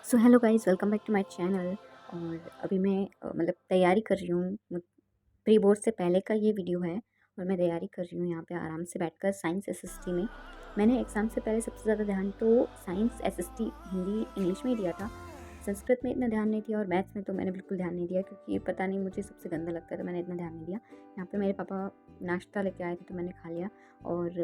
So hello guys, welcome back to my channel. और अभी मैं मतलब तैयारी कर रही हूँ। प्री बोर्ड से पहले का ये वीडियो है और मैं तैयारी कर रही हूँ यहाँ पे आराम से बैठकर साइंस एसएसटी में। मैंने एग्ज़ाम से पहले सबसे ज़्यादा ध्यान तो साइंस एसएसटी हिंदी इंग्लिश में ही दिया था। संस्कृत में इतना ध्यान नहीं दिया और मैथ्स में तो मैंने बिल्कुल ध्यान नहीं दिया, क्योंकि पता नहीं मुझे सबसे गंदा लगता था, मैंने इतना ध्यान नहीं दिया। यहाँ पे मेरे पापा नाश्ता लेके आए थे तो मैंने खा लिया। और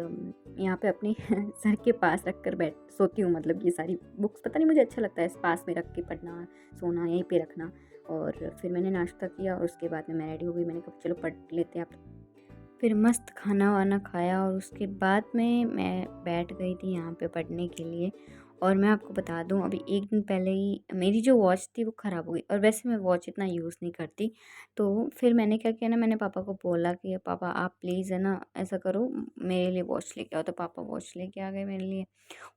यहाँ पे अपने सर के पास रख कर बैठ सोती हूँ। मतलब ये सारी बुक्स पता नहीं मुझे अच्छा लगता है पास में रख के पढ़ना, सोना यहीं पे रखना। और फिर मैंने नाश्ता किया और उसके बाद में मैं रेडी हो गई। मैंने कहा चलो पढ़ लेते हैं आप। फिर मस्त खाना वाना खाया और उसके बाद में मैं बैठ गई थी यहाँ पे पढ़ने के लिए। और मैं आपको बता दूँ, अभी एक दिन पहले ही मेरी जो वॉच थी वो ख़राब हो गई। और वैसे मैं वॉच इतना यूज़ नहीं करती। तो फिर मैंने क्या किया ना, मैंने पापा को बोला कि पापा आप प्लीज़ है ना ऐसा करो, मेरे लिए वॉच लेके आओ। तो पापा वॉच लेके आ गए मेरे लिए।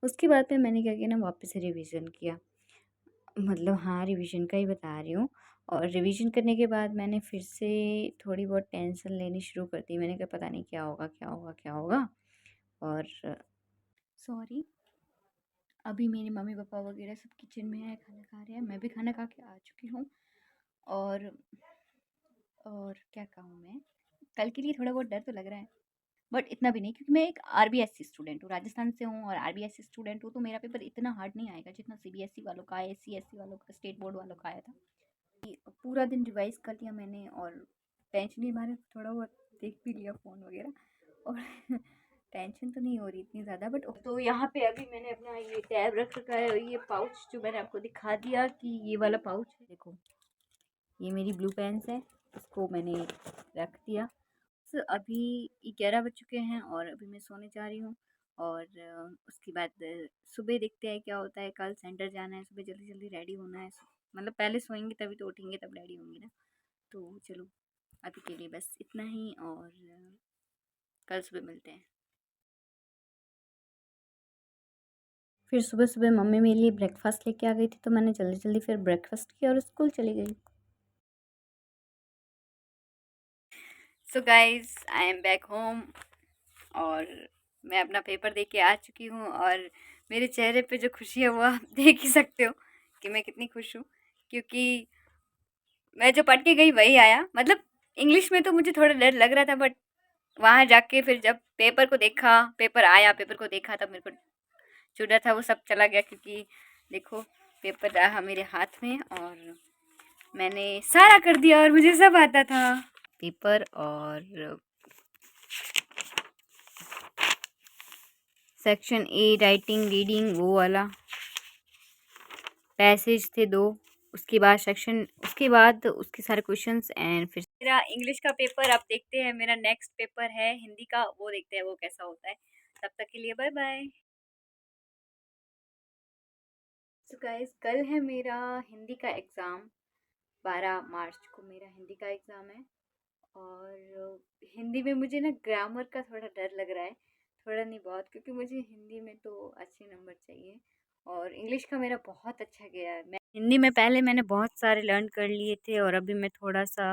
उसके बाद में मैंने क्या किया ना, वापस से रिवीजन किया। मतलब हाँ, रिवीजन का ही बता रही हूँ। और रिवीजन करने के बाद मैंने फिर से थोड़ी बहुत टेंशन लेनी शुरू कर दी। मैंने कहा पता नहीं क्या होगा, क्या होगा, क्या होगा। और सॉरी, अभी मेरे मम्मी पापा वगैरह सब किचन में है, खाना खा रहे हैं। मैं भी खाना खा के आ चुकी हूँ। और क्या कहूँ मैं, कल के लिए थोड़ा बहुत डर तो लग रहा है, बट इतना भी नहीं, क्योंकि मैं एक आरबीएससी स्टूडेंट हूँ, राजस्थान से हूँ और आरबीएससी स्टूडेंट हूँ। तो मेरा पेपर इतना हार्ड नहीं आएगा जितना सीबीएसई वालों का, एससी एससी वालों का, स्टेट बोर्ड वालों का आया था। पूरा दिन रिवाइज कर लिया मैंने और टेंशन ही मारे थोड़ा बहुत देख भी लिया फ़ोन वगैरह। और टेंशन तो नहीं हो रही इतनी ज़्यादा, बट तो यहाँ पे अभी मैंने अपना ये टैब रख रखा है। और ये पाउच जो मैंने आपको दिखा दिया कि ये वाला पाउच है, देखो ये मेरी ब्लू पेन्स है, इसको मैंने रख दिया। तो अभी 11 बज चुके हैं और अभी मैं सोने जा रही हूँ। और उसके बाद सुबह देखते हैं क्या होता है। कल सेंटर जाना है, सुबह जल्दी जल्दी रेडी होना है। मतलब पहले सोएंगे तभी तो उठेंगे, तब रेडी होंगे ना। तो चलो, अभी के लिए बस इतना ही और कल सुबह मिलते हैं। फिर सुबह सुबह मम्मी मेरे लिए ब्रेकफास्ट लेके आ गई थी, तो मैंने जल्दी जल्दी फिर ब्रेकफास्ट किया और स्कूल चली गई। So guys, I am back home. और मैं अपना पेपर दे के आ चुकी हूँ और मेरे चेहरे पे जो खुशी है वो आप देख ही सकते हो कि मैं कितनी खुश हूँ। क्योंकि मैं जो पढ़ के गई वही आया। मतलब इंग्लिश में तो मुझे थोड़ा डर लग रहा था, बट वहाँ जाके फिर जब पेपर को देखा, पेपर आया, पेपर को देखा, तब मेरे को जो डर था वो सब चला गया। क्योंकि देखो, पेपर रहा मेरे हाथ में और मैंने सारा कर दिया और मुझे सब आता था। पेपर और सेक्शन ए राइटिंग रीडिंग वो वाला पैसेज थे दो। उसके बाद सेक्शन, उसके बाद उसके सारे क्वेश्चंस एंड फिर मेरा इंग्लिश का पेपर। अब देखते हैं, मेरा नेक्स्ट पेपर है हिंदी का, वो देखते हैं वो कैसा होता है। तब तक के लिए बाय बाय। सो गाइस, कल है मेरा हिंदी का एग्ज़ाम। 12 मार्च को मेरा हिंदी का एग्ज़ाम है। और हिंदी में मुझे ना ग्रामर का थोड़ा डर लग रहा है, थोड़ा नहीं बहुत, क्योंकि मुझे हिंदी में तो अच्छे नंबर चाहिए। और इंग्लिश का मेरा बहुत अच्छा गया है। मैं हिंदी में पहले मैंने बहुत सारे लर्न कर लिए थे और अभी मैं थोड़ा सा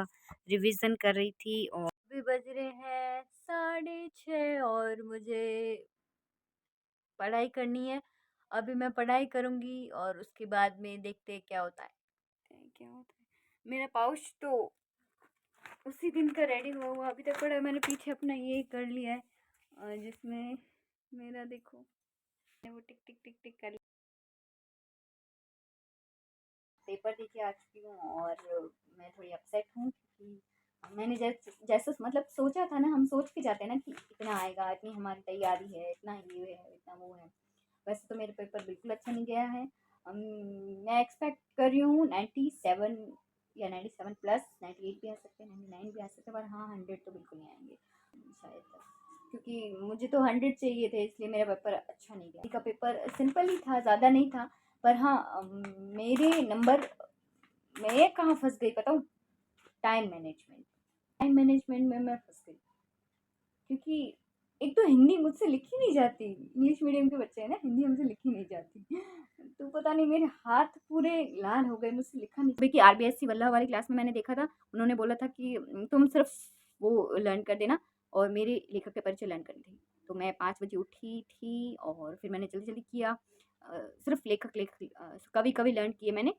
रिवीजन कर रही थी। और अभी बज रहे हैं 6:30 और मुझे पढ़ाई करनी है। अभी मैं पढ़ाई करूँगी और उसके बाद में देखते हैं क्या होता है। क्या होता है, मेरा पाउच तो उसी दिन का रेडी हुआ हुआ अभी तक पड़ा है। मैंने पीछे अपना ये कर लिया है जिसमें मेरा देखो वो टिक टिक टिक टिक कर पेपर दे के आ चुकी हूँ। और मैं थोड़ी अपसेट हूँ क्योंकि मैंने जैसा मतलब सोचा था ना, हम सोच के जाते हैं ना कि इतना आएगा, इतनी हमारी तैयारी है, इतना ये है, इतना वो है। वैसे तो मेरा पेपर बिल्कुल अच्छा नहीं गया है। मैं एक्सपेक्ट कर रही हूँ 97 या 97 प्लस, 98 भी आ सकते हैं, 99 भी आ सकते हैं, पर हाँ 100 तो बिल्कुल नहीं आएंगे शायद। क्योंकि मुझे तो 100 चाहिए थे, इसलिए मेरा पेपर अच्छा नहीं गया। का पेपर सिंपल ही था, ज़्यादा नहीं था। पर हाँ, मेरे नंबर, मैं कहाँ फंस गई बताऊँ? Time management. टाइम मैनेजमेंट में मैं फंस गई, क्योंकि एक तो हिंदी मुझसे लिखी नहीं जाती। इंग्लिश मीडियम के बच्चे हैं ना, हिंदी हमसे लिखी नहीं जाती। तो पता नहीं मेरे हाथ पूरे लाल हो गए, मुझसे लिखा नहीं। क्योंकि आरबीएससी वल्लभ वाली क्लास में मैंने देखा था, उन्होंने बोला था कि तुम सिर्फ वो लर्न कर देना और मेरे लेखक के परिचय लर्न करनी थी। तो मैं 5 बजे उठी थी और फिर मैंने जल्दी जल्दी किया। सिर्फ लेखक कवि कवि लर्न किए मैंने।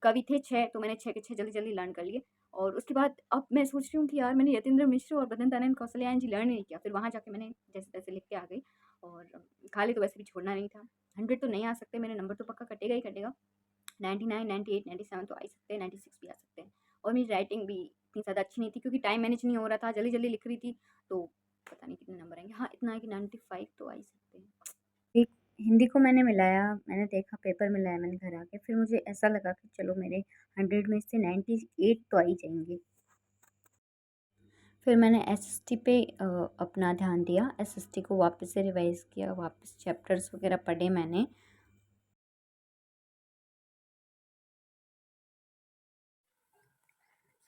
कवि थे 6, तो मैंने 6 के 6 जल्दी-जल्दी लर्न कर लिए। और उसके बाद अब मैं सोच रही हूँ कि यार मैंने यतीन्द्र मिश्र और बदन तानयन कौशल्यायन जी लर्न ही नहीं किया। फिर वहाँ जाके मैंने जैसे-तैसे लिख के आ गई। और खाली तो वैसे भी छोड़ना नहीं था। 100 तो नहीं आ सकते, मेरे नंबर तो पक्का कटेगा ही कटेगा। 99, 98, 97 तो आ ही सकते हैं, 96 भी आ सकते हैं। और मेरी राइटिंग भी इतनी ज़्यादा अच्छी नहीं थी क्योंकि टाइम मैनेज नहीं हो रहा था, जल्दी-जल्दी लिख रही थी, तो पता नहीं कितने नंबर आएँगे। हाँ, इतना है कि 95 तो आ ही सकते हैं। एक हिंदी को मैंने मिलाया, मैंने देखा पेपर मिलाया मैंने घर आके, फिर मुझे ऐसा लगा कि चलो मेरे 100 में से 98 तो आ ही जाएँगे। फिर मैंने एसएसटी पे अपना ध्यान दिया, एसएसटी को वापस से रिवाइज़ किया, वापस चैप्टर्स वगैरह पढ़े मैंने।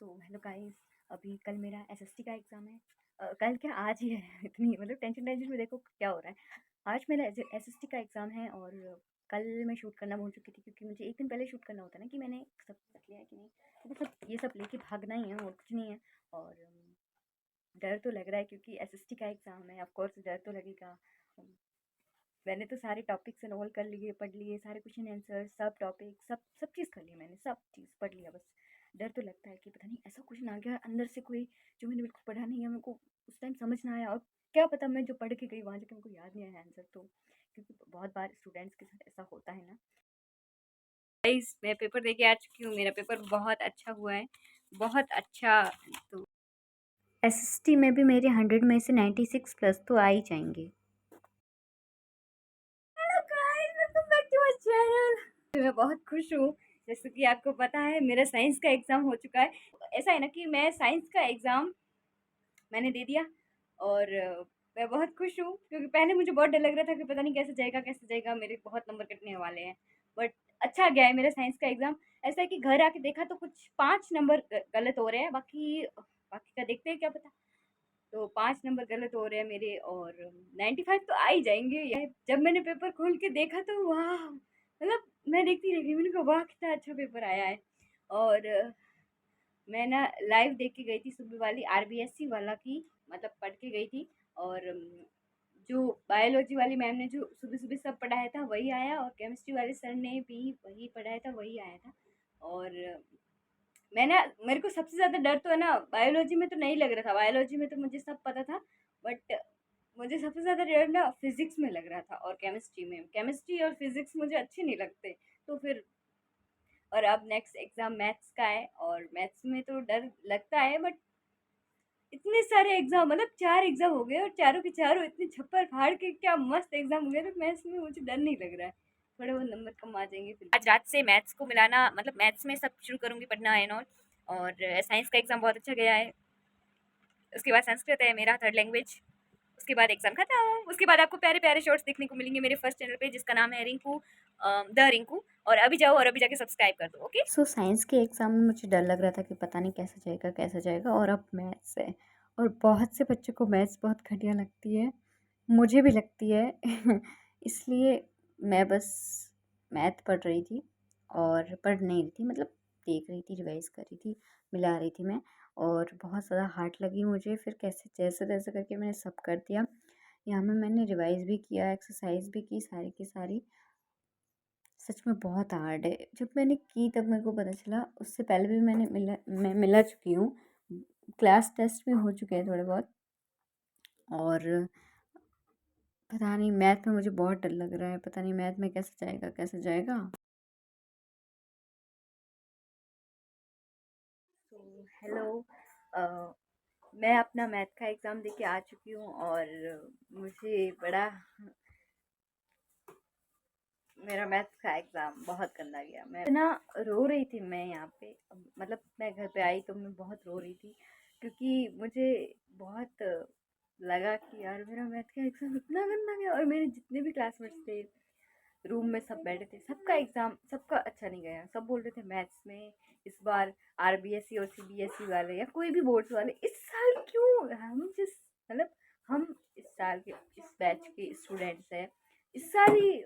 सो हेलो गाइस, अभी कल मेरा एसएसटी का एग्ज़ाम है। कल क्या, आज ही है। इतनी मतलब टेंशन टेंशन में देखो क्या हो रहा है। आज मेरा एसएसटी का एग्ज़ाम है और कल मैं शूट करना भूल चुकी थी क्योंकि मुझे एक दिन पहले शूट करना होता है ना कि मैंने सब रख लिया है कि नहीं, क्योंकि सब ये सब लेके भागना ही है और कुछ नहीं है। और डर तो लग रहा है क्योंकि एसएसटी का एग्ज़ाम है, ऑफ कोर्स डर तो लगेगा। मैंने तो सारे टॉपिक्स एनरोल कर लिए, पढ़ लिए, सारे क्वेश्चन आंसर, सब टॉपिक, सब सब चीज़ कर ली मैंने, सब चीज़ पढ़ लिया। बस डर तो लगता है कि पता नहीं ऐसा क्वेश्चन आ गया अंदर से कोई जो मैंने बिल्कुल पढ़ा नहीं है, मेरे को उस टाइम समझ ना आया, और क्या पता मैं जो पढ़ के गई वहाँ जाके मेरे को याद नहीं आया आंसर। तो क्योंकि बहुत बार स्टूडेंट्स के साथ ऐसा होता है ना। गाइस, मैं पेपर दे के आ चुकी हूँ, मेरा पेपर बहुत अच्छा हुआ है, बहुत अच्छा। तो एसएसटी में भी मेरे 100 में से 96 प्लस तो आ ही जाएंगे। Hello guys, welcome back to my channel. मैं बहुत खुश हूँ। जैसे कि आपको पता है मेरा साइंस का एग्ज़ाम हो चुका है। ऐसा है ना कि मैं साइंस का एग्ज़ाम मैंने दे दिया। और मैं बहुत खुश हूँ क्योंकि पहले मुझे बहुत डर लग रहा था कि पता नहीं कैसे जाएगा, मेरे बहुत नंबर कटने वाले हैं। बट अच्छा गया है मेरा साइंस का एग्ज़ाम। ऐसा है कि घर आके देखा तो कुछ 5 नंबर गलत हो रहे हैं, बाकी बाकी का देखते हैं क्या पता। तो 5 नंबर गलत हो रहे हैं मेरे और 95 तो आ ही जाएँगे। ये जब मैंने पेपर खोल के देखा तो वाह! मतलब मैं देखती रह गई, मैंने कहा वाह! कितना अच्छा पेपर आया है। और मैं ना लाइव देख के गई थी सुबह वाली आरबीएससी वाला की, मतलब पढ़ के गई थी। और जो बायोलॉजी वाली मैम ने जो सुबह-सुबह सब पढ़ाया था वही आया, और केमिस्ट्री वाले सर ने भी वही पढ़ाया था वही आया था। और मैं ना, मेरे को सबसे ज़्यादा डर तो है ना बायोलॉजी में तो नहीं लग रहा था, बायोलॉजी में तो मुझे सब पता था। बट मुझे सबसे ज़्यादा डर ना फिज़िक्स में लग रहा था और केमिस्ट्री में। केमिस्ट्री और फिज़िक्स मुझे अच्छे नहीं लगते। तो फिर और अब नेक्स्ट एग्ज़ाम मैथ्स का है और मैथ्स में तो डर लगता है, बट इतने सारे एग्ज़ाम, मतलब 4 एग्ज़ाम हो गए और चारों के चारों इतने छप्पर फाड़ के क्या मस्त एग्ज़ाम हो गए, तो मैथ्स में मुझे डर नहीं लग रहा है। थोड़े बहुत नंबर कम आ जाएँगे फिर। आज रात से मैथ्स को मिलाना, मतलब मैथ्स में सब शुरू करूँगी पढ़ना एंड ऑल। और साइंस का एग्ज़ाम बहुत अच्छा गया है। उसके बाद संस्कृत है मेरा थर्ड लैंग्वेज। उसके बाद एग्ज़ाम खत्म। उसके बाद आपको प्यारे-प्यारे शॉर्ट्स देखने को मिलेंगे मेरे फर्स्ट चैनल पे जिसका नाम है रिंकू, द रिंकू। और अभी जाओ और अभी जाके सब्सक्राइब कर दो, ओके? सो साइंस के एग्ज़ाम में मुझे डर लग रहा था कि पता नहीं कैसा जाएगा, और अब मैथ्स है। और बहुत से बच्चों को मैथ्स बहुत घटिया लगती है, मुझे भी लगती है। इसलिए मैं बस मैथ पढ़ रही थी, और पढ़ नहीं रही थी, मतलब देख रही थी, रिवाइज़ कर रही थी, मिला रही थी मैं। और बहुत ज़्यादा हार्ड लगी मुझे, फिर कैसे जैसे-तैसे करके मैंने सब कर दिया। यहाँ में मैंने रिवाइज़ भी किया, एक्सरसाइज़ भी की सारी की सारी। सच में बहुत हार्ड है। जब मैंने की तब मेरे को पता चला, उससे पहले भी मैं मिला चुकी हूँ। क्लास टेस्ट भी हो चुके हैं थोड़े बहुत। और पता नहीं मैथ में मुझे बहुत डर लग रहा है, पता नहीं मैथ में कैसे जाएगा। तो हेलो, मैं अपना मैथ का एग्ज़ाम दे के आ चुकी हूँ और मुझे बड़ा मेरा मैथ्स का एग्ज़ाम बहुत गंदा गया। मैं इतना रो रही थी मैं यहाँ पे, मतलब मैं घर पे आई तो मैं बहुत रो रही थी क्योंकि मुझे बहुत लगा कि यार मेरा मैथ का एग्ज़ाम इतना गंदा गया। और मेरे जितने भी क्लासमेट्स थे, रूम में सब बैठे थे, सबका एग्ज़ाम सबका अच्छा नहीं गया। सब बोल रहे थे मैथ्स में इस बार आरबीएससी और सीबीएसई वाले या कोई भी बोर्ड्स वाले इस साल क्यों, हम जिस मतलब हम इस साल के इस बैच के स्टूडेंट्स हैं, इस साल ही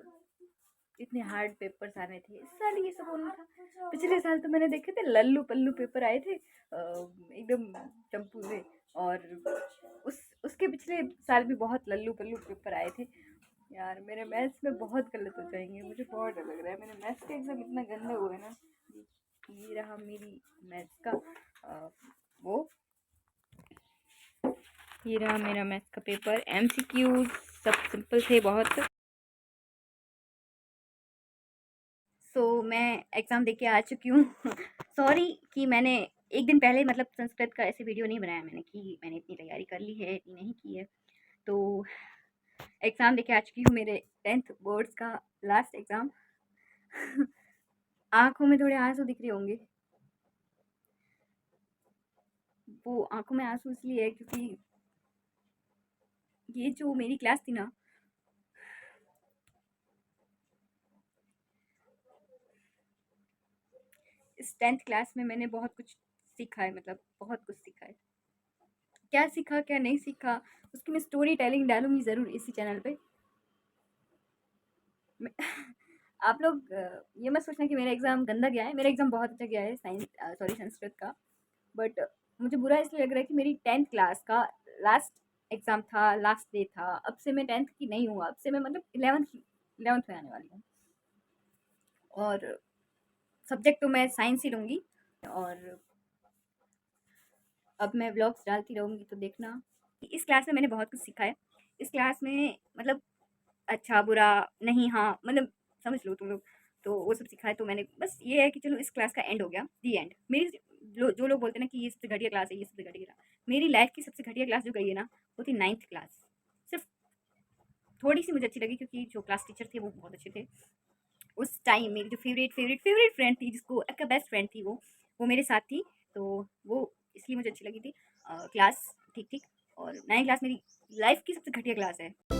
इतने हार्ड पेपर्स आने थे, इस साल ये सब होना था। पिछले साल तो मैंने देखे थे लल्लू पल्लू पेपर आए थे, एकदम चंपू से। और उसके पिछले साल भी बहुत लल्लू पल्लू पेपर आए थे। यार मेरे मैथ्स में बहुत गलत हो जाएंगे, मुझे बहुत डर लग रहा है। मेरे मैथ्स का एग्जाम इतना गंदा हुआ है ना। ये रहा मेरी मैथ्स का वो ये रहा मेरा मैथ्स का पेपर। एमसीक्यूज सब सिंपल थे बहुत। मैं एग्ज़ाम दे के आ चुकी हूँ। सॉरी कि मैंने एक दिन पहले मतलब संस्कृत का ऐसे वीडियो नहीं बनाया मैंने कि मैंने इतनी तैयारी कर ली है, इतनी नहीं की है। तो एग्ज़ाम दे के आ चुकी हूँ, मेरे 10th बोर्ड्स का लास्ट एग्ज़ाम। आँखों में थोड़े आँसू दिख रहे होंगे। वो आँखों में आँसू इसलिए है क्योंकि ये जो मेरी क्लास थी ना, इस 10th क्लास में मैंने बहुत कुछ सीखा है, मतलब बहुत कुछ सीखा है। क्या सीखा, क्या नहीं सीखा, उसकी मैं स्टोरी टेलिंग डालूँगी ज़रूर इसी चैनल पे। मैं आप लोग ये मत सोचना कि मेरा एग्ज़ाम गंदा गया है, मेरा एग्ज़ाम बहुत अच्छा गया है संस्कृत का। बट मुझे बुरा इसलिए लग रहा है कि मेरी 10th क्लास का लास्ट एग्ज़ाम था, लास्ट डे था। अब से मैं 10th की नहीं हूँ, अब से मैं मतलब 11th में आने वाली हूँ। और सब्जेक्ट तो मैं साइंस ही लूँगी। और अब मैं व्लॉग्स डालती रहूँगी तो देखना। इस क्लास में मैंने बहुत कुछ सीखा है। इस क्लास में मतलब अच्छा, बुरा, नहीं, हाँ, मतलब समझ लो तुम लोग। तो वो सब सिखाया, तो मैंने बस ये है कि चलो इस क्लास का एंड हो गया, दी एंड। मेरी जो लोग बोलते हैं ना कि ये सबसे घटिया क्लास है, ये सबसे घटिया क्लास, मेरी लाइफ की सबसे घटिया क्लास जो गई है ना, वो थी 9th क्लास। सिर्फ थोड़ी सी मुझे अच्छी लगी क्योंकि जो क्लास टीचर थे वो बहुत अच्छे थे। उस टाइम मेरी जो फेवरेट फ्रेंड थी, जिसको एक बेस्ट फ्रेंड थी, वो मेरे साथ थी। तो वो इसलिए मुझे अच्छी लगी थी। क्लास ठीक ठीक। और 9th क्लास मेरी लाइफ की सबसे घटिया क्लास है।